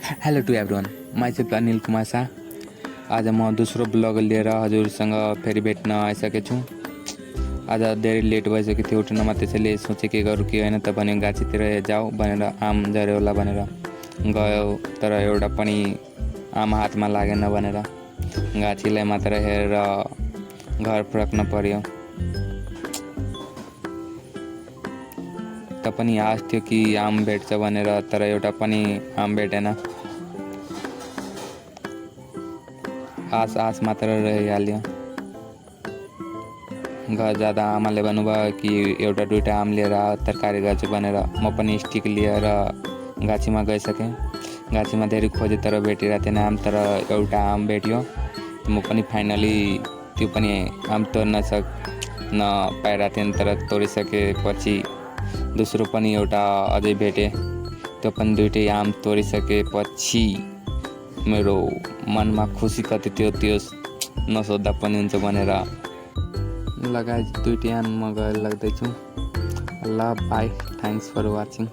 Hello to everyone, myself Anil Kumar Shah. आज म दोस्रो ब्लग लिएर हजुरसँग फेरि भेट्न आइसकेको छु। आज धेरै लेट भइसकेको थियो उठ्नमा, त्यसैले सोचेँ के गरौँ के होइन त भन्यो गाछीतिर जाऊ भनेर आम झऱ्यो होला भनेर गयो, तर एउटा पनि आम हातमा लागेन भनेर गाछीलाई मात्र हेरेर घर फर्कन पर्यो। त पनि आश थियो कि आम भेट्छ भनेर, तर एउटा पनि आम भेटेन। आश मात्र रहिहाल्यो। घर जाँदा आमाले भन्नुभयो कि एउटा दुईवटा आम लिएर तरकारी गर्छु भनेर। म पनि स्टिक लिएर गाछीमा गइसकेँ। गाछीमा धेरै खोजेँ तर भेटिरहेको थिएन आम, तर एउटा आम भेट्यो। म पनि फाइनली त्यो पनि आम तोड्न पाइरहेको थिएँ, तर तोडिसकेपछि दोस्रो पनि एउटा अझै भेटेँ। त्यो पनि दुइटै आम तोडिसकेपछि मेरो मनमा खुसी कति थियो त्यो नसोध्दा पनि हुन्छ भनेर लगाए दुइटै आम म गएर लाग्दैछु। ल बाई, थ्याङ्क्स फर वाचिङ।